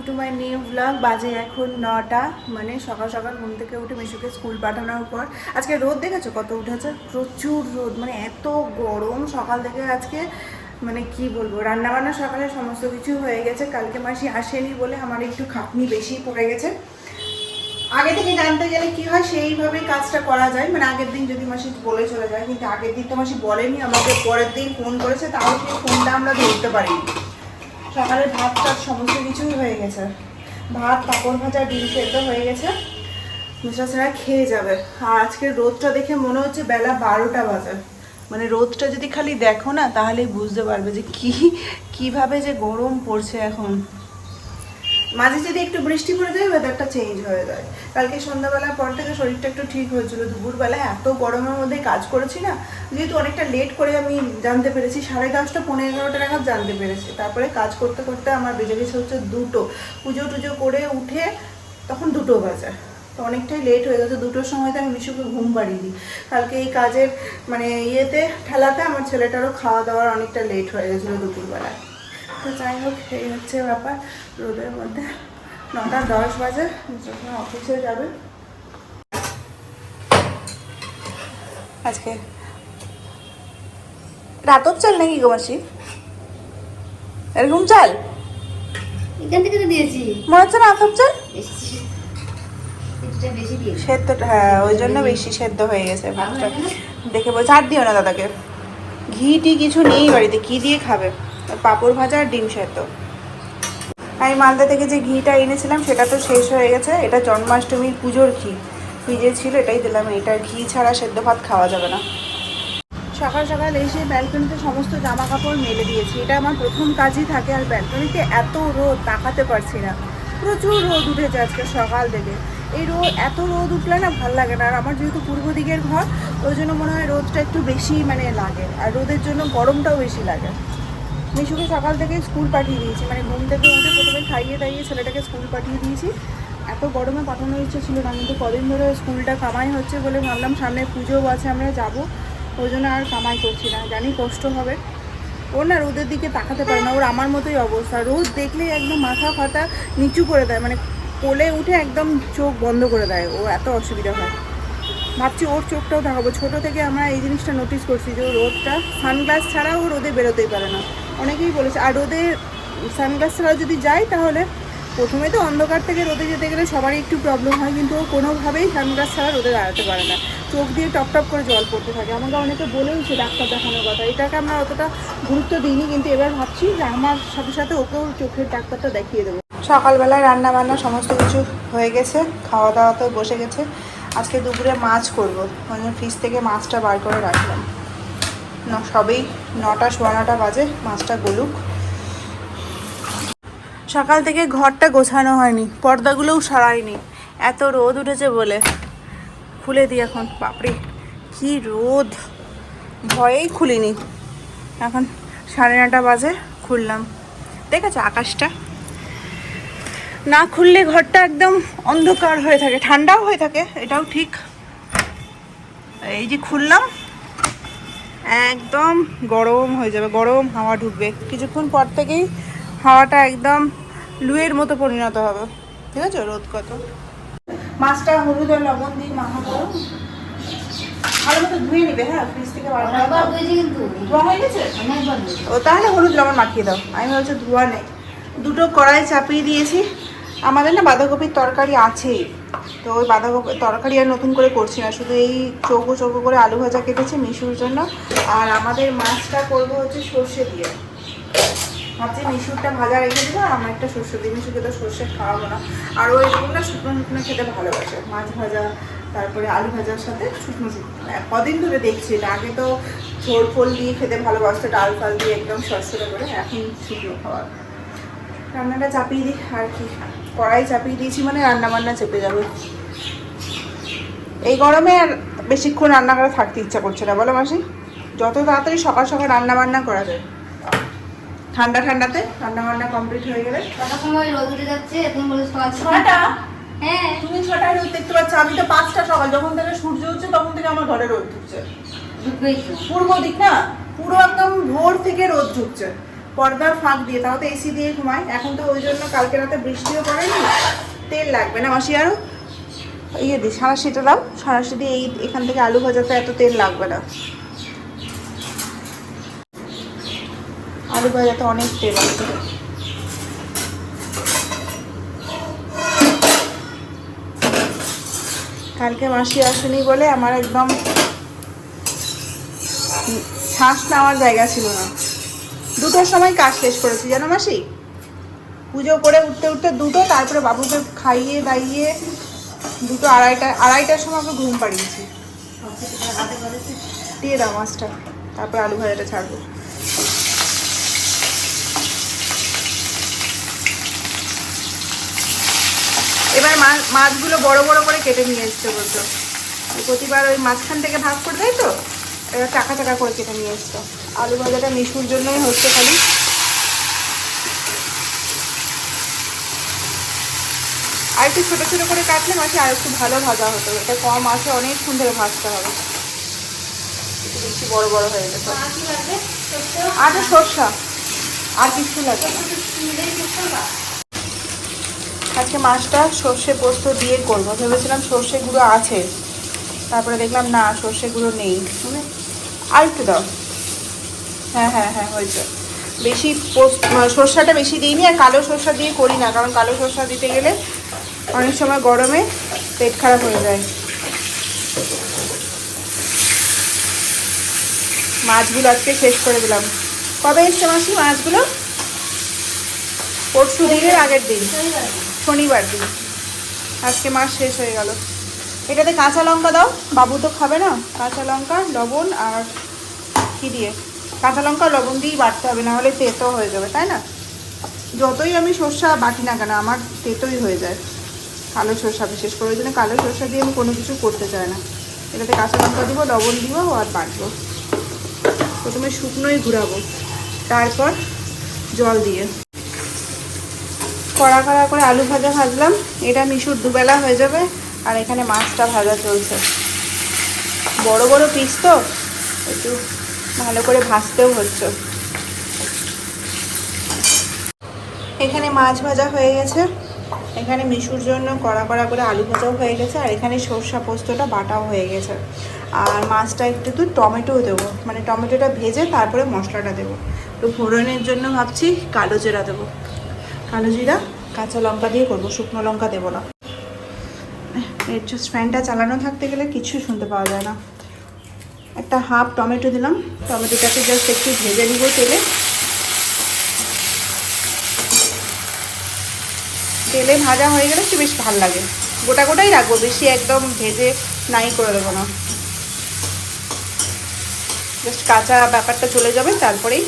To my new blog. বাজে এখন 9টা, মানে সকাল সকাল ঘুম থেকে উঠে মিশুকে স্কুল পাঠানোর পর আজকে রোদ দেখেছো কত উঠেছে, প্রচুর রোদ, মানে এত গরম সকাল থেকে আজকে, মানে কি বলবো। রান্নাবান্না সকালে সমস্ত কিছু হয়ে গেছে, কালকে মাসি আসেনি বলে আমার একটু খাটনি বেশি পড়ে গেছে। আগে থেকে জানতে গেলে কি হয় সেইভাবেই কাজটা করা যায়, মানে আগের দিন যদি মাসি বলে চলে যায়, কিন্তু আগের দিন তো মাসি বলেনি, আমাকে পরের দিন ফোন করেছে, তাও সেই ফোনটা আমরা ধরতে পারিনি। সকালে ভাত টাত সমস্ত কিছুই হয়ে গেছে, ভাত পাঁপড় ভাজা ডিম সেদ্ধ হয়ে গেছে, মিশাসেরা খেয়ে যাবে। আর আজকের রোদটা দেখে মনে হচ্ছে বেলা 12টা বাজে, মানে রোদটা যদি খালি দেখো না তাহলেই বুঝতে পারবে যে কিভাবে যে গরম পড়ছে এখন। মাঝে যদি একটু বৃষ্টি পড়ে যায় ওয়েদারটা চেঞ্জ হয়ে যায়। কালকে সন্ধ্যাবেলার পর থেকে শরীরটা একটু ঠিক হয়েছিল, দুপুরবেলায় এত গরমের মধ্যে কাজ করেছি না, যেহেতু অনেকটা লেট করে আমি জানতে পেরেছি, 10:30 পৌনে 11টা নাগাদ জানতে পেরেছি। তারপরে কাজ করতে করতে আমার বেজে গেছে হচ্ছে 2টো, পুজো টুজো করে উঠে তখন 2টো বাজে, তো অনেকটাই লেট হয়ে গেছে। 2টোর সময়তে আমি মিশুকে ঘুম পাড়িয়ে দিই। কালকে এই কাজের মানে ঠেলাতে আমার ছেলেটারও খাওয়া দাওয়ার অনেকটা লেট হয়ে গেছিলো দুপুরবেলায়। তো যাই হোক, এই হচ্ছে ব্যাপার। রোদের মধ্যে 9টা 10 বাজে, যখন অফিসে যাবে। আজকে রাতর চাল নাকি গো মাসি? এরকম চাল এখান থেকে তো দিয়েছি, মনে হচ্ছে না রাতর চাল বেশি দিয়ে সেদ্ধ, হ্যাঁ ওই জন্য বেশি সেদ্ধ হয়ে গেছে ভাতটা। দেখে বলছে আর দিও না দাদাকে, ঘি টি কিছু নেই বাড়িতে, কি দিয়ে খাবে? পাঁপড় ভাজা আর ডিম সেদ্ধ। আমি মালদা থেকে যে ঘিটা এনেছিলাম সেটা তো শেষ হয়ে গেছে, এটা জন্মাষ্টমীর পুজোর ঘি ফ্রিজে ছিল, এটাই দিলাম। এটার ঘি ছাড়া সেদ্ধ ভাত খাওয়া যাবে না। সকাল সকাল এসে ব্যালকনিতে সমস্ত জামা কাপড় মেলে দিয়েছি, এটা আমার প্রথম কাজই থাকে। আর ব্যালকনিতে এত রোদ, তাকাতে পারছি না, প্রচুর রোদ উঠেছে আজকে সকাল থেকে। এই এত রোদ উঠলে না ভালো লাগে না। আর আমার যেহেতু পূর্ব দিকের ঘর, ওই জন্য মনে হয় রোদটা একটু বেশি মানে লাগে, আর রোদের জন্য গরমটাও বেশি লাগে। মিশুকে সকাল থেকে স্কুল পাঠিয়ে দিয়েছি, মানে ঘুম থেকে উঠে প্রথমে খাইয়ে দাইয়ে ছেলেটাকে স্কুল পাঠিয়ে দিয়েছি। এত গরমে পাঠানোর ইচ্ছে ছিল না, কিন্তু কদিন ধরে স্কুলটা কামাই হচ্ছে বলে ভাবলাম সামনে পুজোও আছে, আমরা যাব, ওই জন্য আর কামাই করছি না। জানি কষ্ট হবে, ও না রোদের দিকে তাকাতে পারে না, ওর আমার মতোই অবস্থা। রোদ দেখলেই একদম মাথা ফাতা নিচু করে দেয়, মানে কোলে উঠে একদম চোখ বন্ধ করে দেয়, ও এত অসুবিধা হয়। ভাবছি ওর চোখটাও দেখাবো। ছোটো থেকে আমরা এই জিনিসটা নোটিস করছি যে ও রোদটা সানগ্লাস ছাড়া ও রোদে বেরোতেই পারে না, অনেকেই বলেছে। আর রোদে সানগ্লাস ছাড়া যদি যায় তাহলে প্রথমে তো অন্ধকার থেকে রোদে যেতে গেলে সবারই একটু প্রবলেম হয়, কিন্তু ও কোনোভাবেই সানগ্লাস ছাড়া রোদে দাঁড়াতে পারে না, চোখ দিয়ে টপ টপ করে জল পড়তে থাকে। আমাকে অনেকে বলেওছে ডাক্তার দেখানোর কথা, এটাকে আমরা অতটা গুরুত্ব দিইনি, কিন্তু এবার ভাবছি যে আমার সাথে সাথে ওকেও চোখের ডাক্তারটা দেখিয়ে দেবো। সকালবেলায় রান্না বান্না সমস্ত কিছু হয়ে গেছে, খাওয়া দাওয়া তো বসে গেছে। আজকে দুপুরে মাছ করবো, ওই জন্য ফ্রিজ থেকে মাছটা বার করে রাখলাম। সবেই 9টা 9:15 বাজে, মাছটা গলুক। সকাল থেকে ঘরটা গোছানো হয়নি, পর্দাগুলোও সরাইনি, এত রোদ উঠেছে বলে। খুলে দিই এখন, বাপরে কি রোদ, ভয়েই খুলিনি। এখন 9:30 বাজে, খুললাম। দেখেছো আকাশটা? না খুললে ঘরটা একদম অন্ধকার হয়ে থাকে, ঠান্ডাও হয়ে থাকে, এটাও ঠিক। এই যে খুললাম, একদম গরম হয়ে যাবে, গরম হাওয়া ঢুকবে কিছুক্ষণ পর থেকেই, হাওয়াটা একদম লুয়ের মতো পরিণত হবে। ঠিক আছে, রোদ কত। মাছটা হলুদ আর লবণ দিয়ে মাখাবো, ভালো মতো ধুয়ে নিবে। হ্যাঁ, ফ্রিজ থেকে বার করে দাও। ধোয়া হয়ে গেছে? ও তাহলে হলুদ লবণ মাখিয়ে দাও। আমি ভাবছি ধোয়া নেই। 2টো কড়াই চাপিয়ে দিয়েছি। আমাদের না বাঁধাকপির তরকারি আছেই, তো ওই বাঁধাকপি তরকারি আর নতুন করে করছি না, শুধু এই চৌকো চৌকো করে আলু ভাজা কেটেছি মিশুর জন্য। আর আমাদের মাছটা করবো হচ্ছে সর্ষে দিয়ে। ভাবছি মিশুরটা ভাজা রেখে দেবো, আর আমার একটা সর্ষে দিয়ে, মিশুকে তো সর্ষে খাওয়াবো না। আর ওই না শুকনো শুকনো খেতে ভালোবাসে, মাছ ভাজা তারপরে আলু ভাজার সাথে শুকনো শুকনো। কদিন ধরে দেখছি এটা, আগে তো ঝোল ফোল দিয়ে খেতে ভালোবাসতো, ডাল ফাল দিয়ে একদম সরষেটা করে, এখন শুকনো খাওয়ার। রান্নাটা চাপিয়ে দিই, আর কি কড়াই চাপিয়ে দিয়েছি মানে রান্না বান্না চেপে যাবে। এই গরমে আর বেশিক্ষণ রান্না করে থাকতে ইচ্ছা করছে না, বলো মাসি? যত তাড়াতাড়ি সকাল সকাল রান্না বান্না করা যায়, ঠান্ডা ঠান্ডাতে রান্না বান্না কমপ্লিট হয়ে গেলে। কটার সময় রোদ উঠে যাচ্ছে, তুমি বলে সকাল 6টা? হ্যাঁ, তুমি 6টায় রোদ দেখতে পাচ্ছ, আমি তো 5টা সকাল, যখন থেকে সূর্য উঠছে তখন থেকে আমার ঘরে রোদ ঢুকছে। ঢুকবেই তো। পূর্ব দিক না, পুরো একদম ভোর থেকে রোদ ঢুকছে। পর্দার ফাঁক দিয়ে, তাও তো এসি দিয়ে ঘুমায়। এখন তো ওই জন্য কালকে রাতে বৃষ্টিও পড়েনি। তেল লাগবে না মাসি, আরও ইয়ে দিই সাঁড়াশিটা দাও, সাঁড়াশি দিয়ে এখান থেকে আলু ভাজাতে এত তেল লাগবে না। আলু ভাজাতে অনেক তেল আছে। কালকে মাসি আসেনি বলে আমার একদম শ্বাস নেওয়ার জায়গা ছিল না। 2টোর সময় কাজ শেষ করেছি জানো মাসি, পুজো করে উঠতে উঠতে 2টো, তারপরে বাবুকে খাইয়ে দাইয়ে 2টো আড়াইটার সময় আমরা ঘুম পাড়িয়েছি। দিয়ে দাও মাছটা, তারপরে আলু ভাজাটা ছাড়বো। এবার মাছগুলো বড় বড় করে কেটে নিয়ে এসছে বলতো, প্রতিবার ওই মাঝখান থেকে ভাগ করে দেয় তো, এবার চাকা চাকা করে কেটে নিয়ে এসছো। আলু ভাজাটা মিশুর জন্যই হচ্ছে খালি। আর একটু ছোটো ছোটো করে কাটলে মাসে আর একটু ভালো ভাজা হতো। এটা কম আছে, অনেকক্ষণ ধরে ভাজতে হবে, একটু বেশি বড় বড় হয়ে গেছে। আর সরষা আর কিছু লাগে না। আজকে মাছটা সর্ষে পোস্ত দিয়ে করবো ভেবেছিলাম, সর্ষে গুঁড়ো আছে, তারপরে দেখলাম না সর্ষে গুঁড়ো নেই। আর একটু দাও, হ্যাঁ হ্যাঁ হ্যাঁ হয়েছে। বেশি সর্ষাটা বেশি দিইনি, আর কালো সর্ষা দিয়ে করি না, কারণ কালো সর্ষা দিতে গেলে অনেক সময় গরমে পেট খারাপ হয়ে যায়। মাছগুলো আজকে শেষ করে দিলাম। কবে এসছে মাসি মাছগুলো? পরশু দিনের আগের দিন, শনিবার দিন। আজকে মাছ শেষ হয়ে গেল। এটাতে কাঁচা লঙ্কা দাও, বাবু তো খাবে না। কাঁচা লঙ্কা, লবণ আর কি দিয়ে, কাঁচা লঙ্কা লবণ দিয়েই বাটতে হবে, না হলে তেতো হয়ে যাবে, তাই না? যতই আমি সর্ষা বাটি না কেন আমার তেতোই হয়ে যায়, কালো সর্ষা বিশেষ করে। ওই জন্য কালো সর্ষা দিয়ে আমি কোনো কিছু করতে চাই না। এটাতে কাঁচা লঙ্কা দিব, লবণ দিব আর বাটবো। প্রথমে শুকনোই ঘুরাবো, তারপর জল দিয়ে কড়া কড়া করে আলু ভাজা ভাজলাম। এটা মিশুর দুবেলা হয়ে যাবে। আর এখানে মাছটা ভাজা চলছে, বড় বড় পিস তো একটু ভালো করে ভাজতেও হচ্ছে। এখানে মাছ ভাজা হয়ে গেছে, এখানে মিশুর জন্য কড়া কড়া করে আলু ভাজাও হয়ে গেছে, আর এখানে সরষা পোস্তটা বাটাও হয়ে গেছে। আর মাছটা একটু টমেটোও দেবো, মানে টমেটোটা ভেজে তারপরে মশলাটা দেবো। তো ফোড়নের জন্য ভাবছি কালো জিরা দেবো, কালো জিরা কাঁচা লঙ্কা দিয়ে করবো, শুকনো লঙ্কা দেবো না। এর জাস্ট ফ্যানটা চালানো থাকতে গেলে কিছু শুনতে পাওয়া যায় না। একটা হাফ টমেটো দিলাম, টমেটোটাকে জাস্ট একটু ভেজে নিব তেলে। তেলে ভাজা হয়ে গেলে একটু বেশ ভালো লাগে, গোটা গোটাই রাখবো, বেশি একদম ভেজে নাই করে দেবো না। জাস্ট কাঁচা ব্যাপারটা চলে যাবে, তারপরেই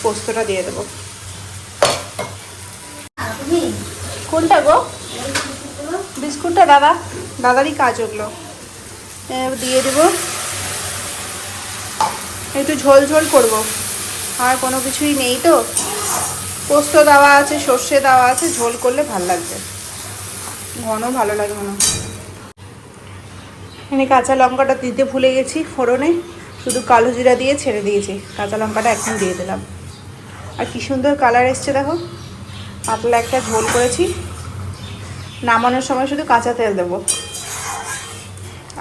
পোস্তটা দিয়ে দেবো। কোনটা গো? বিস্কুটটা দাদারই কাজ ওগুলো। দিয়ে দেবো, একটু ঝোল ঝোল করবো, আর কোনো কিছুই নেই তো। পোস্ত দেওয়া আছে, সর্ষে দেওয়া আছে, ঝোল করলে ভাল লাগবে, ঘন ভালো লাগে মনে। এখানে কাঁচা লঙ্কাটা দিতে ভুলে গেছি ফোড়নে, শুধু কালো জিরা দিয়ে ছেড়ে দিয়েছি, কাঁচা লঙ্কাটা এখন দিয়ে দিলাম। আর কি সুন্দর কালার এসছে দেখো। পাতলা একটা ঝোল করেছি, নামানোর সময় শুধু কাঁচা তেল দেবো।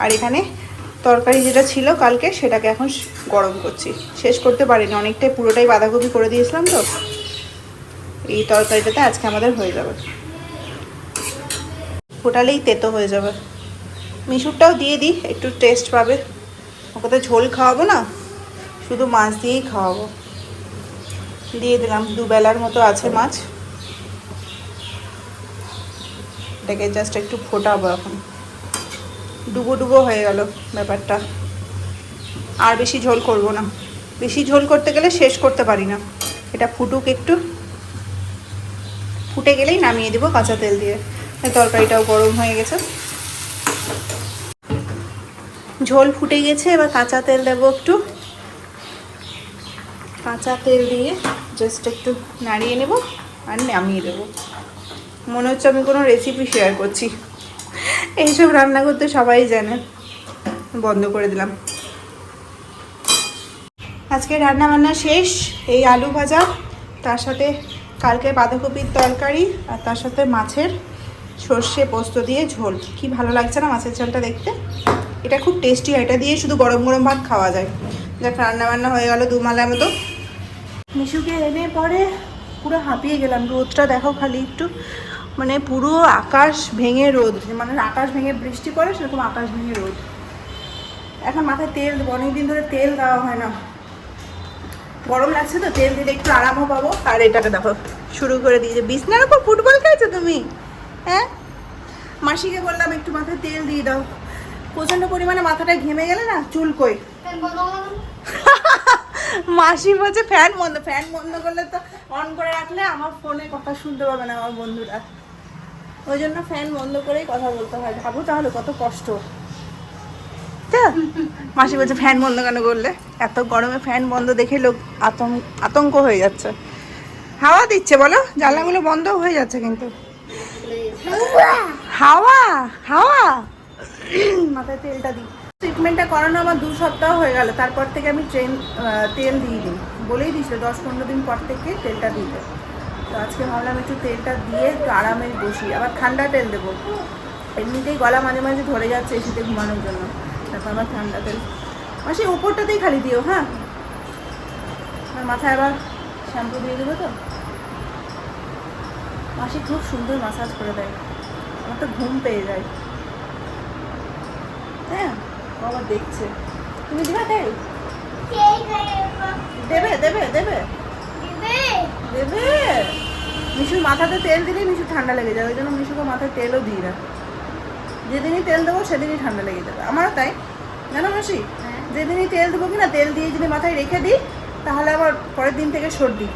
আর এখানে তরকারি যেটা ছিল কালকে, সেটাকে এখন গরম করছি। শেষ করতে পারিনি, অনেকটাই পুরোটাই বাঁধাকপি করে দিয়েছিলাম তো। এই তরকারিটাতে আজকে আমাদের হয়ে যাবে, ফোটালেই তেতো হয়ে যাবে। মিশুরটাও দিয়ে দিই, একটু টেস্ট পাবে। ওকে তো ঝোল খাওয়াবো না, শুধু মাছ দিয়েই খাওয়াবো। দিয়ে দিলাম, দুবেলার মতো আছে মাছ। এটাকে জাস্ট একটু ফোটাবো এখন, ডুবো ডুবো হয়ে গেল ব্যাপারটা। আর বেশি ঝোল করব না, বেশি ঝোল করতে গেলে শেষ করতে পারি না। এটা ফুটুক একটু, ফুটে গেলেই নামিয়ে দেবো কাঁচা তেল দিয়ে। তরকারিটাও গরম হয়ে গেছে, ঝোল ফুটে গেছে। এবার কাঁচা তেল দেবো একটু, কাঁচা তেল দিয়ে জাস্ট একটু নাড়িয়ে নেব আর নামিয়ে দেবো। মনে হচ্ছে আমি কোনো রেসিপি শেয়ার করছি। এইসব রান্না করতে সবাই জানে। বন্ধ করে দিলাম। আজকে রান্না বান্না শেষ। এই আলু ভাজা, তার সাথে কালকে বাঁধাকপির তরকারি, আর তার সাথে মাছের সর্ষে পোস্ত দিয়ে ঝোল। কি ভালো লাগছে না মাছের ঝোলটা দেখতে? এটা খুব টেস্টি হয়, এটা দিয়ে শুধু গরম গরম ভাত খাওয়া যায়। যাক, রান্নাবান্না হয়ে গেল দুমালার মতো। মিশুকে এনে পরে পুরো হাঁপিয়ে গেলাম। রোদটা দেখো খালি একটু, মানে পুরো আকাশ ভেঙে রোদ, মানে আকাশ ভেঙে বৃষ্টি পড়ে সেরকম আকাশ ভেঙে রোদ। এখন মাথায় তেল দেবো, অনেকদিন ধরে তেল দেওয়া হয় না, গরম লাগছে তো, তেল দিলে একটু আরামও পাবো। আর এটাকে দেখো শুরু করে দিয়েছে, বিছনার উপর ফুটবল খেলছো তুমি? হ্যাঁ, মাসিকে বললাম একটু মাথায় তেল দিয়ে দাও, প্রচণ্ড পরিমাণে মাথাটা ঘেমে গেলে না চুলকোই। মাসি বলছে ফ্যান বন্ধ করলে তো, অন করে রাখলে আমার ফোনে কথা শুনতে পাবে না আমার বন্ধুরা, ওই জন্য ফ্যান বন্ধ করেই কথা বলতে হয়। ভাবো তাহলে কত কষ্ট। মাসি বলছে ফ্যান বন্ধ কেন করলে? এত গরমে ফ্যান বন্ধ দেখে লোক আতঙ্ক হয়ে যাচ্ছে। হাওয়া দিচ্ছে বলো, জানলাগুলো বন্ধ হয়ে যাচ্ছে কিন্তু হাওয়া হাওয়া। মাথায় তেলটা দিই। ট্রিটমেন্টটা করানো আমার 2 সপ্তাহ হয়ে গেল, তারপর থেকে আমি তেল দিয়ে দিই, বলেই দিয়েছিল 10-15 দিন পর থেকে তেলটা দিতে। তো আজকে ভাবলাম একটু তেলটা দিয়ে একটু আরামে বসি। আবার ঠান্ডা তেল দেবো, এমনিতেই গলা মাঝে মাঝে ধরে যাচ্ছে এসিতে ঘুমানোর জন্য, তারপর আবার ঠান্ডা তেল। মাসি উপরটাতেই খালি দিও, হ্যাঁ। আমার মাথায় আবার শ্যাম্পু দিয়ে দেবো তো। মাসি খুব সুন্দর মাসাজ করে দেয়, আমার তো ঘুম পেয়ে যায়। হ্যাঁ, বাবা দেখছে। তুমি দিবা তেল? দেবে দেবে দেবে দেবে। মিশুর মাথাতে তেল দিলে মিশু ঠান্ডা লেগে যাবে, ওই জন্য মিশুকে মাথায় তেলও দিই না। যেদিনই তেল দেবো সেদিনই ঠান্ডা লেগে যাবে, আমারও তাই জানো মাসি। যেদিনই তেল দেবো কি না, তেল দিয়ে যদি মাথায় রেখে দিই তাহলে আবার পরের দিন থেকে সর্দি।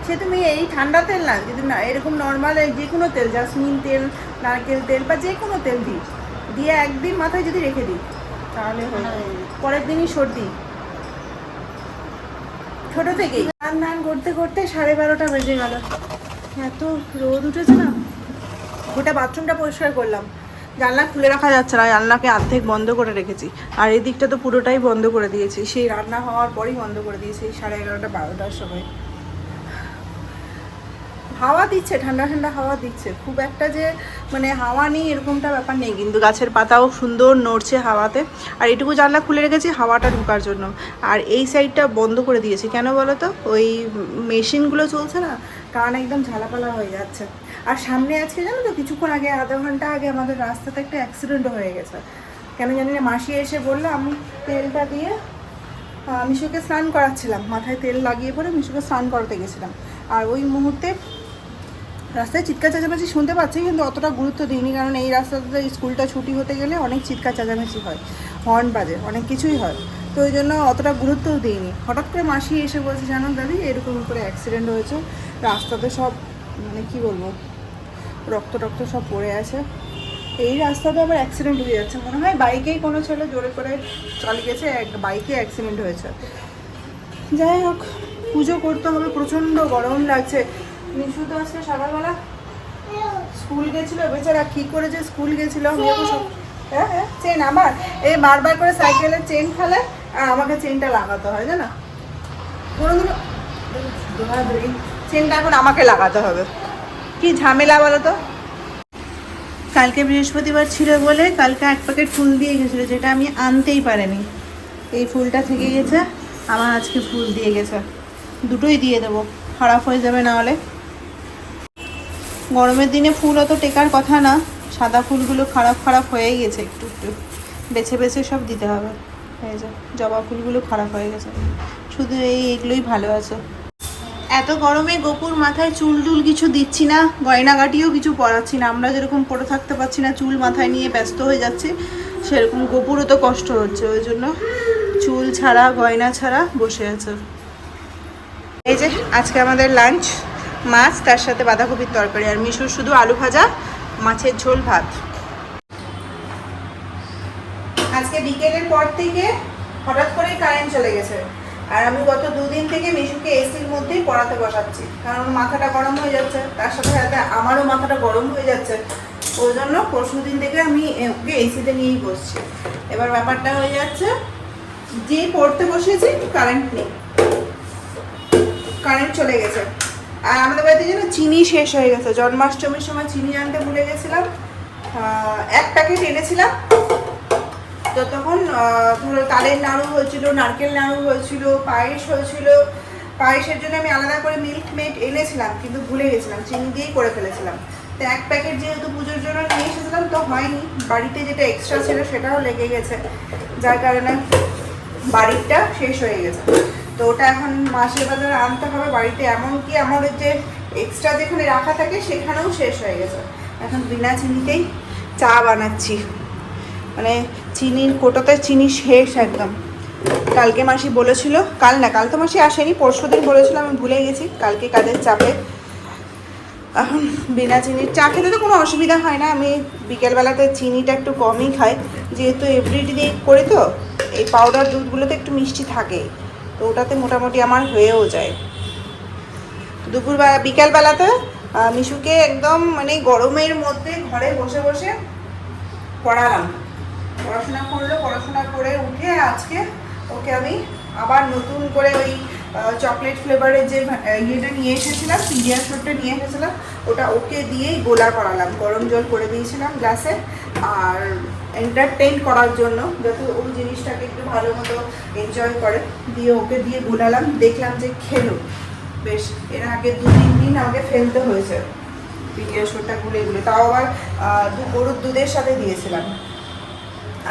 সে তুমি এই ঠান্ডা তেল না, যদি না এরকম নর্মাল যে কোনো তেল, জাসমিন তেল, নারকেল তেল বা যে কোনো তেল দিয়ে একদিন মাথায় যদি রেখে দিই তাহলে পরের দিনই সর্দি। ছোট থেকেই স্নান করতে করতে 12:30 বেজে গেল। এত রোদ উঠেছে না। গোটা বাথরুমটা পরিষ্কার করলাম, জানলা খুলে রাখা যাচ্ছে না, জানলাকে অর্ধেক বন্ধ করে রেখেছি। আর এই দিকটা তো পুরোটাই বন্ধ করে দিয়েছি, সেই রান্না হওয়ার পরই বন্ধ করে দিয়েছি, 11:30-12টার সময়। হাওয়া দিচ্ছে, ঠান্ডা ঠান্ডা হাওয়া দিচ্ছে, খুব একটা যে মানে হাওয়া নেই এরকমটা ব্যাপার নেই, কিন্তু গাছের পাতাও সুন্দর নড়ছে হাওয়াতে। আর এটুকু জানলা খুলে রেখেছি হাওয়াটা ঢোকার জন্য। আর এই সাইডটা বন্ধ করে দিয়েছি, কেন বলো তো? ওই মেশিনগুলো চলছে না, কারণ একদম ঝালাপালা হয়ে যাচ্ছে। আর সামনে আজকে জানো তো, কিছুক্ষণ আগে, আধা ঘন্টা আগে আমাদের রাস্তাতে একটা অ্যাক্সিডেন্টও হয়ে গেছে। কেন জানি না, মাসি এসে বললো, আমি তেলটা দিয়ে মিশুকে স্নান করাচ্ছিলাম, মাথায় তেল লাগিয়ে পরে মিশুকে স্নান করাতে গেছিলাম। আর ওই মুহূর্তে রাস্তায় চিৎকার চেঁচামেচি শুনতে পাচ্ছি, কিন্তু অতটা গুরুত্ব দিইনি, কারণ এই রাস্তাতে স্কুলটা ছুটি হতে গেলে অনেক চিৎকার চেঁচামেচি হয়, হর্ন বাজে, অনেক কিছুই হয়। তো ওই জন্য অতটা গুরুত্বও দিইনি। হঠাৎ করে মাসি এসে বলছে, জানো দাদি এরকম করে অ্যাক্সিডেন্ট হয়েছে, রাস্তাতে সব মানে কি বলবো, রক্ত সব পড়ে আছে। এই রাস্তাতে আবার অ্যাক্সিডেন্ট হয়ে যাচ্ছে, মনে হয় বাইকেই কোনো ছেলে জোরে করে চালিয়ে গেছে, বাইকে অ্যাক্সিডেন্ট হয়েছে। যাই হোক, পুজো করতে হবে, প্রচণ্ড গরম লাগছে। মিশু তো আজকে সকালবেলা স্কুল গেছিলো, বেচারা কী করে যে স্কুল গেছিলো। হ্যাঁ হ্যাঁ, চেন আমার এই বারবার করে সাইকেলের চেন ফেলে, আর আমাকে চেনটা লাগাতে হয়, জানো? কোনোদিনও চেনটা এখন আমাকে লাগাতে হবে, কি ঝামেলা বলো তো। কালকে বৃহস্পতিবার ছিল বলে কালকে 1 প্যাকেট ফুল দিয়ে গেছিলো, যেটা আমি আনতেই পারিনি। এই ফুলটা থেকে গেছে, আমার আজকে ফুল দিয়ে গেছে। দুটোই দিয়ে দেবো, খারাপ হয়ে যাবে না হলে। গরমের দিনে ফুল অত টেকার কথা না, সাদা ফুলগুলো খারাপ হয়েই গেছে, একটু বেছে বেছে সব দিতে হবে। এই যে জবা ফুলগুলো খারাপ হয়ে গেছে, শুধু এইগুলোই ভালো আছে। এত গরমে গোপুর মাথায় চুল কিছু দিচ্ছি না, গয়নাগাটিও কিছু পরাচ্ছি না। আমরা যেরকম পরে থাকতে পারছি না, চুল মাথায় নিয়ে ব্যস্ত হয়ে যাচ্ছে, সেরকম গোপুরও তো কষ্ট হচ্ছে, ওই জন্য চুল ছাড়া গয়না ছাড়া বসে আছে। এই যে আজকে আমাদের লাঞ্চ, মাছ, তার সাথে বাঁধাকপির তরকারি, আর মিশুর শুধু আলু ভাজা, মাছের ঝোল, ভাত। আজকে বিকেলের পর থেকে হঠাৎ করেই কারেন্ট চলে গেছে, আর আমি গত 2 দিন থেকে মিশুকে এসির মধ্যেই পড়াতে বসাচ্ছি, কারণ মাথাটা গরম হয়ে যাচ্ছে, তার সাথে সাথে আমারও মাথাটা গরম হয়ে যাচ্ছে। ওই জন্য পরশু দিন থেকে আমি ওকে এসিতে নিয়েই বসছি। এবার ব্যাপারটা হয়ে যাচ্ছে, যেই পড়তে বসেছি কারেন্ট নেই, কারেন্ট চলে গেছে। আর আমাদের বাড়িতে যেন চিনি শেষ হয়ে গেছে, জন্মাষ্টমীর সময় চিনি আনতে ভুলে গেছিলাম, 1 প্যাকেট এনেছিলাম। তো তখন ধরো তালের নাড়ু হয়েছিল, নারকেল নাড়ু হয়েছিল, পায়েস হয়েছিল। পায়েসের জন্য আমি আলাদা করে মিল্ক মেড এনেছিলাম, কিন্তু ভুলে গেছিলাম, চিনি দিয়েই করে ফেলেছিলাম। তো 1 প্যাকেট যেহেতু পুজোর জন্য নিয়ে এসেছিলাম তো হয়নি, বাড়িতে যেটা এক্সট্রা ছিল সেটাও লেগে গেছে, যার কারণে বাড়িটা শেষ হয়ে গেছে। তো ওটা এখন মাসের বাজারে আনতে হবে বাড়িতে, এমনকি আমাদের যে এক্সট্রা যেখানে রাখা থাকে সেখানেও শেষ হয়ে গেছে। এখন বিনা চিনিতেই চা বানাচ্ছি, মানে চিনির কোটাতে চিনি শেষ একদম। কালকে মাসি বলেছিল, কাল তো মাসি আসেনি, পরশুদিন বলেছিল, আমি ভুলে গেছি কালকে কাজের চাপে। এখন বিনা চিনির চা খেতে তো কোনো অসুবিধা হয় না, আমি বিকেলবেলাতে চিনিটা একটু কমই খাই, যেহেতু এভরিডে করি। তো এই পাউডার দুধগুলোতে একটু মিষ্টি থাকে, তো ওটাতে মোটামুটি আমার হয়েও যায়। বিকেলবেলাতে মিশুকে একদম মানে গরমের মধ্যে ঘরে বসে বসে পড়ালাম, পড়াশোনা করলো, পড়াশোনা করে উঠে আজকে ওকে আমি আবার নতুন করে ওই চকলেট ফ্লেভারের যে ইয়েটা নিয়ে এসেছিলাম, পিডিয়াশোরটা নিয়ে এসেছিলাম, ওটা ওকে দিয়েই গোলা করালাম। গরম জল করে দিয়েছিলাম গ্লাসে, আর এন্টারটেইন করার জন্য যাতে ওই জিনিসটাকে একটু ভালো মতো এনজয় করে, দিয়ে ওকে দিয়ে গোলালাম। দেখলাম যে খেলো বেশ। এর আগে 2-3 দিন আমাকে ফেলতে হয়েছে পিডিয়াশোরটা গুলে, তাও আবার গরুর দুধের সাথে দিয়েছিলাম,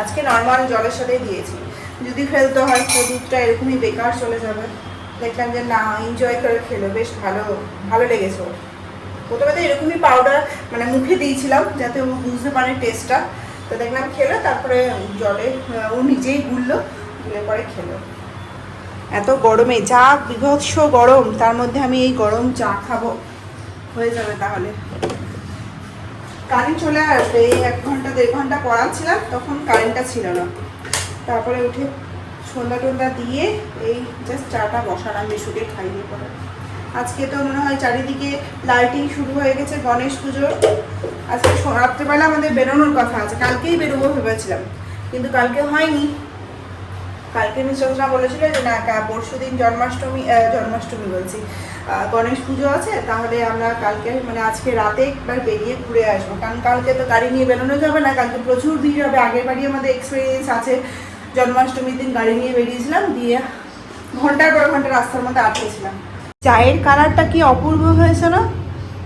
আজকে নর্মাল জলের সাথেই দিয়েছি। যদি ফেলতে হয় তো দুধটা এরকমই বেকার চলে যাবে। দেখলাম যে না, এনজয় করে খেলো, বেশ ভালো লেগেছে ওর। প্রথমে তো এরকমই পাউডার মানে মুখে দিয়েছিলাম যাতে ও বুঝতে পারে টেস্টটা, তো দেখলাম খেলো, তারপরে জলে ও নিজেই গুললো, গুলে পরে খেলো। এত গরমে, যা বিভৎস গরম, তার মধ্যে আমি এই গরম চা খাবো, হয়ে যাবে তাহলে। কারেন্ট চলে আসবে, এই 1-1.5 ঘন্টা পড়াচ্ছিলাম তখন কারেন্টটা ছিল না। তারপরে উঠে সন্ধ্যা দিয়ে এই জাস্ট চাটা বসালাম মিশুকে খাইয়ে পরে। আজকে তো মনে হয় চারিদিকে লাইটিং শুরু হয়ে গেছে গণেশ পুজোর। আজকে রাত্রেবেলা আমাদের বেরোনোর কথা আছে, কালকেই বেরোবো ভেবেছিলাম, কিন্তু কালকে হয়নি। কালকে মিশ্রা বলেছিল যে না, পরশুদিন জন্মাষ্টমী বলছি, গণেশ পুজো আছে, তাহলে আমরা কালকে মানে আজকে রাতে একবার বেরিয়ে ঘুরে আসবো, কারণ কালকে তো গাড়ি নিয়ে বেরোনো যাবে না, কালকে প্রচুর ভিড় হবে। আগের বাড়ি আমাদের এক্সপিরিয়েন্স আছে, জন্মাষ্টমীর দিন গাড়ি নিয়ে বেরিয়েছিলাম, দিয়ে ঘন্টার পর ঘন্টা রাস্তার মধ্যে আটকেছিলাম। চায়ের কালারটা কি অপূর্ব হয়েছে না,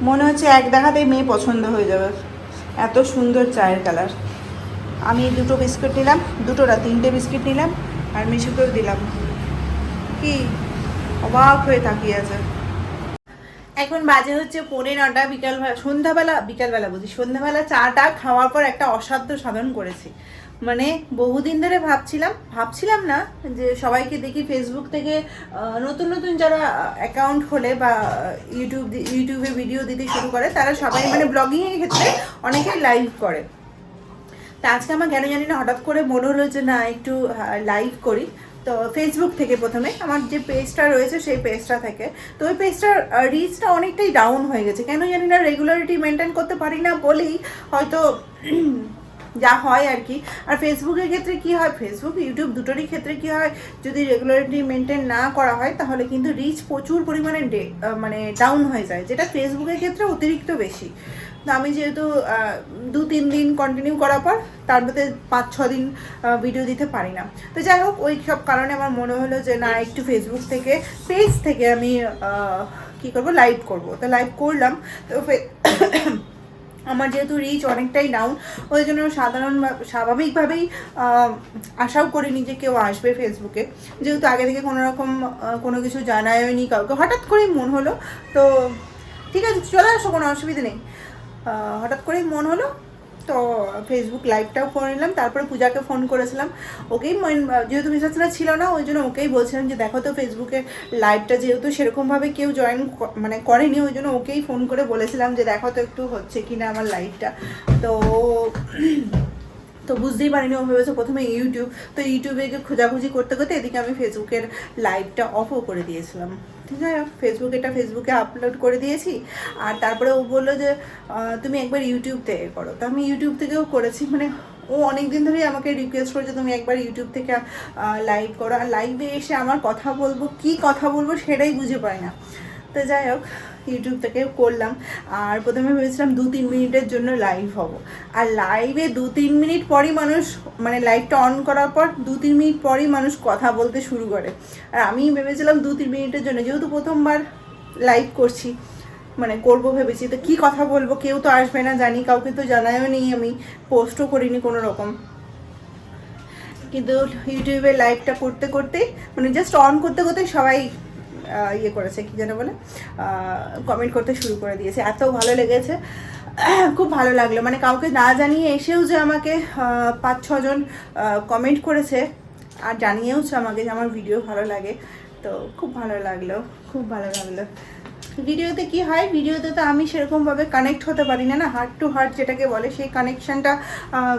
মনে হচ্ছে এক দেখাতেই মেয়ে পছন্দ হয়ে যাবে, এত সুন্দর চায়ের কালার। আমি 2 বিস্কুট নিলাম, 3টে বিস্কিট নিলাম, আর মিশুকেও দিলাম। কি অবাক হয়ে তাকিয়ে আছে। এখন বাজে হচ্ছে 9:15, সন্ধ্যাবেলা চাটা খাওয়ার পর একটা অসাধ্য সাধন করেছি। মানে বহুদিন ধরে ভাবছিলাম না যে সবাইকে দেখি ফেসবুক থেকে নতুন যারা অ্যাকাউন্ট খোলে বা ইউটিউবে ভিডিও দিতে শুরু করে, তারা সবাই মানে ব্লগিংয়ের ক্ষেত্রে অনেকেই লাইভ করে। তা আজকে আমার কেন জানি না হঠাৎ করে মনে হলো যে না, একটু লাইভ করি। তো ফেসবুক থেকে প্রথমে আমার যে পেজটা রয়েছে সেই পেজটা থেকে, তো ওই পেজটার রিচটা অনেকটাই ডাউন হয়ে গেছে, কেন জানি না, রেগুলারিটি মেনটেন করতে পারি না বলেই হয়তো যা হয় আর কি। আর ফেসবুকের ক্ষেত্রে কি হয়, ফেসবুক ইউটিউব দুটোরই ক্ষেত্রে কি হয়, যদি রেগুলারিটি মেনটেন না করা হয় তাহলে কিন্তু রিচ প্রচুর পরিমাণে মানে ডাউন হয়ে যায়, যেটা ফেসবুকের ক্ষেত্রে অতিরিক্ত বেশি। তো আমি যেহেতু 2-3 দিন কন্টিনিউ করার পর তার মধ্যে 5-6 দিন ভিডিও দিতে পারি না, তো যাই হোক ওই সব কারণে আমার মনে হলো যে না, একটু ফেসবুক থেকে পেজ থেকে আমি কী করবো, লাইভ করবো। তো লাইভ করলাম, তো আমার যেহেতু রিচ অনেকটাই ডাউন, ওই জন্য স্বাভাবিকভাবেই আশাও করিনি যে কেউ আসবে ফেসবুকে, যেহেতু আগে থেকে কোনো কিছু জানায়নি কাউকে, হঠাৎ করেই মন হলো। তো ঠিক আছে, চলে আসো, কোনো অসুবিধা নেই। হঠাৎ করেই মন হলো, তো ফেসবুক লাইভটাও করে নিলাম। তারপরে পূজাকে ফোন করেছিলাম, ওকেই যেহেতু মিসাচনা ছিল না, ওই জন্য ওকেই বলছিলাম যে দেখো তো ফেসবুকে লাইভটা, যেহেতু সেরকমভাবে কেউ জয়েন মানে করেনি, ওই জন্য ওকেই ফোন করে বলেছিলাম যে দেখো তো একটু হচ্ছে কি না আমার লাইভটা। তো বুঝতেই পারিনি, ও ভেবেছে প্রথমে ইউটিউব, তো ইউটিউবে খোঁজাখুঁজি করতে করতে এদিকে আমি ফেসবুকের লাইভটা অফও করে দিয়েছিলাম। ঠিক আছে, ফেসবুকে আপলোড করে দিয়েছি। আর তারপরে ও বললো যে তুমি একবার ইউটিউব থেকে করো, তো আমি ইউটিউব থেকেও করেছি, মানে ও অনেক দিন ধরেই আমাকে রিকোয়েস্ট করেছে তুমি একবার ইউটিউব থেকে লাইভ করো, আর লাইভে এসে আমার কথা বলবো, কি কথা বলবো সেটাই বুঝে পাই না। তো যাই হোক, ইউটিউব থেকে করলাম। আর প্রথমে ভেবেছিলাম 2-3 মিনিটের জন্য লাইভ হব, আর লাইভে 2-3 মিনিট পরই মানুষ, মানে লাইভটা অন করার পর 2-3 মিনিট পরই মানুষ কথা বলতে শুরু করে। আর আমি ভেবেছিলাম 2-3 মিনিটের জন্য, যেহেতু প্রথমবার লাইভ করছি, মানে করবো ভেবেছি, তো কী কথা বলবো, কেউ তো আসবে না জানি, কাউকে তো জানাইও নেই, আমি পোস্টও করিনি কোনো রকম। কিন্তু ইউটিউবে লাইভটা করতে করতে, মানে জাস্ট অন করতে করতে সবাই ইয়ে করেছে, কী যেন বলে, কমেন্ট করতে শুরু করে দিয়েছে। এত ভালো লেগেছে, খুব ভালো লাগলো। মানে কাউকে না জানিয়ে এসেও যে আমাকে 5-6 জন কমেন্ট করেছে, আর জানিয়েওছে আমাকে যে আমার ভিডিও ভালো লাগে, তো খুব ভালো লাগলো, খুব ভালো লাগলো। ভিডিওতে কি হয়, ভিডিওতে তো আমি সেরকমভাবে কানেক্ট হতে পারি না, হার্ট টু হার্ট যেটাকে বলে, সেই কানেকশানটা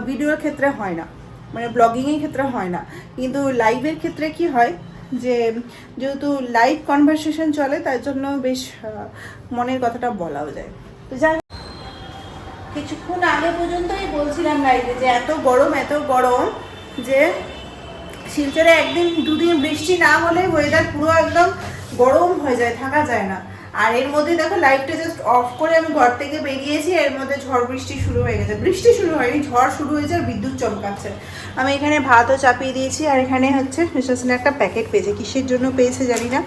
ভিডিওর ক্ষেত্রে হয় না, মানে ব্লগিংয়ের ক্ষেত্রে হয় না। কিন্তু লাইভের ক্ষেত্রে কি হয়, যে যেহেতু লাইভ কনভারসেশন চলে, তার জন্য বেশ মনের কথাটা বলাও যায়। তো যাই, কিছুক্ষণ আগে পর্যন্তই বলছিলাম লাইভে যে এত গরম যে শিলচরে 1-2 দিন বৃষ্টি না হলে ওয়েদার পুরো একদম গরম হয়ে যায়, থাকা যায় না। আর এর মধ্যে দেখো লাইটটা জাস্ট অফ করে আমি ঘর থেকে বেরিয়েছি, এর মধ্যে ঝড় বৃষ্টি শুরু হয়ে গেছে। বৃষ্টি শুরু হয়নি, ঝড় শুরু হয়েছে, আর বিদ্যুৎ চমকাচ্ছে। আমি এখানে ভাতও চাপিয়ে দিয়েছি, আর এখানে হচ্ছে মিশাসনে একটা প্যাকেট পেয়েছে, কিসের জন্য পেয়েছে জানি না।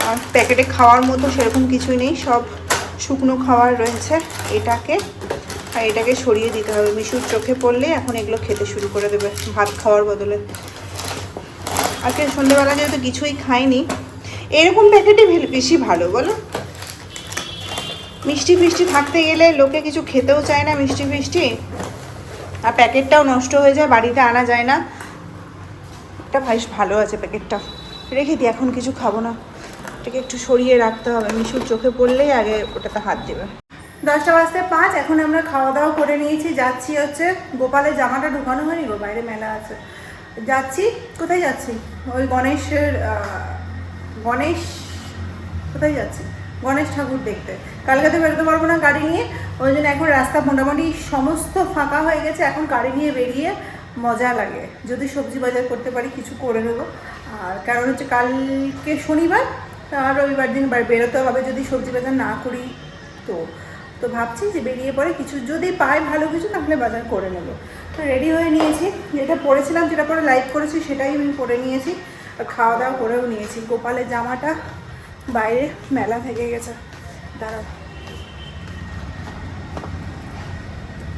আর প্যাকেটে খাওয়ার মতো সেরকম কিছুই নেই, সব শুকনো খাবার রয়েছে। এটাকে সরিয়ে দিতে হবে, মিশুর চোখে পড়লে এখন এগুলো খেতে শুরু করে দেবে ভাত খাওয়ার বদলে। আজকে সন্ধ্যেবেলা যেহেতু কিছুই খাইনি, এরকম প্যাকেটই বেশি ভালো বলো। মিষ্টি ফিষ্টি থাকতে গেলে লোকে কিছু খেতেও চায় না, মিষ্টি ফিষ্টি, আর প্যাকেটটাও নষ্ট হয়ে যায়, বাড়িতে আনা যায় না। এটা ভালো আছে প্যাকেটটা, রেখে দিই, এখন কিছু খাবো না। এটাকে একটু সরিয়ে রাখতে হবে, মিশুর চোখে পড়লেই আগে ওটাতে হাত দেবে। 10:05, এখন আমরা খাওয়া দাওয়া করে নিয়েছি, যাচ্ছি হচ্ছে গোপালের জামাটা ঢুকানো হয়নি গো, বাইরে মেলা আছে। যাচ্ছি, কোথায় যাচ্ছি, ওই কোথায় যাচ্ছি, গণেশ ঠাকুর দেখতে। কালকে তো বেরোতে পারবো না গাড়ি নিয়ে, ওই জন্য এখন রাস্তা মোটামুটি সমস্ত ফাঁকা হয়ে গেছে, এখন গাড়ি নিয়ে বেরিয়ে মজা লাগে। যদি সবজি বাজার করতে পারি কিছু করে নেবো, আর কারণ হচ্ছে কালকে শনিবার, আর রবিবার দিন বেরোতে হবে, যদি সবজি বাজার না করি তো ভাবছি যে বেরিয়ে পরে কিছু যদি পাই ভালো কিছু, তাহলে বাজার করে নেব। তো রেডি হয়ে নিয়েছি, যেটা পরেছিলাম, যেটা পরে লাইভ করেছি সেটাই আমি পরে নিয়েছি, আর খাওয়া দাওয়া করেও নিয়েছি। গোপালের জামাটা বাইরে মেলা থেকে গেছে, দাঁড়াও,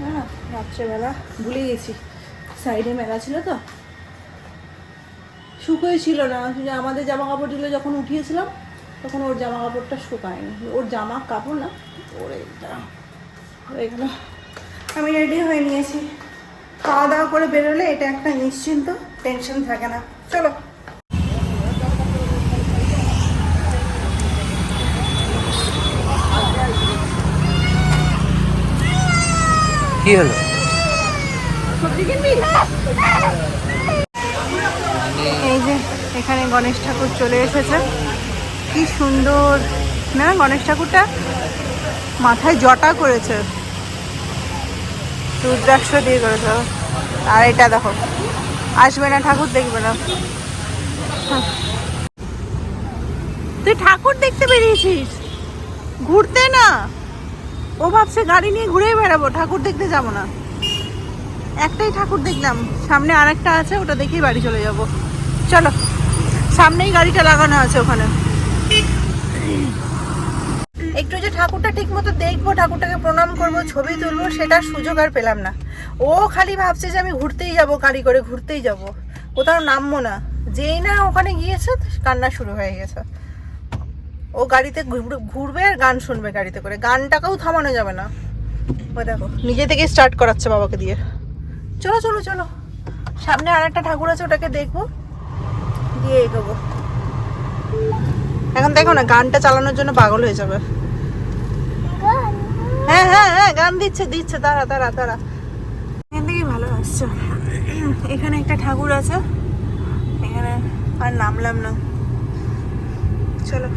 হ্যাঁ রাত্রেবেলা ভুলে গেছি, সাইডে মেলা ছিল তো, শুকোই ছিল না। আমাদের জামা কাপড়গুলো যখন উঠিয়েছিলাম তখন ওর জামা কাপড়টা শুকায়নি, ওর জামা কাপড় না, ওর এইটা হয়ে গেল। আমি রেডি হয়ে নিয়েছি, খাওয়া দাওয়া করে বেরোলে এটা একটা নিশ্চিন্ত, টেনশন থাকে না। চলো, কি হলো? এই যে এখানে গণেশ ঠাকুর চলে এসেছে, কি সুন্দর না গণেশ ঠাকুরটা, মাথায় জটা করেছে, রুদ্রাক্ষ দিয়ে করেছে। আর এটা দেখো, আসবে না ঠাকুর দেখবে না। তুই ঠাকুর দেখতে বেরিয়েছিস, ঘুরতে না? ও ভাবছে গাড়ি নিয়ে ঘুরেই বেড়াবো, ঠাকুর দেখতে যাবো না। একটাই ঠাকুর দেখলাম, সামনে আরেকটা আছে, ওটা দেখেই বাড়ি চলে যাব। চলো, সামনেই গাড়িটা লাগানো আছে ওখানে। একটু যে ঠাকুরটা ঠিক মতো দেখবো, ঠাকুরটাকে প্রণাম করবো, ছবি তুলবো, সেটার সুযোগ আর পেলাম না। ও খালি ভাবছে যে আমি ঘুরতেই যাব, গাড়ি করে ঘুরতেই যাব, কোথাও নামবো না। যেই না ওখানে গিয়েছে কান্না শুরু হয়ে গেছে। ও গাড়িতে ঘুরবে আর গান শুনবে গাড়িতে করে, গানটাকেও থামানো যাবে না। ও দেখো নিজে থেকে স্টার্ট করাচ্ছে বাবাকে দিয়ে। চলো চলো চলো, সামনে আর একটা ঠাকুর আছে, ওটাকে দেখবো, দিয়ে এগোবো। এখন দেখো না, গানটা চালানোর জন্য পাগল হয়ে যাবে। হ্যাঁ হ্যাঁ হ্যাঁ, গান দিচ্ছে, তারা এখান থেকেই ভালো আসছে। এখানে একটা ঠাকুর আছে, এখানে আর নামলাম না। চলো।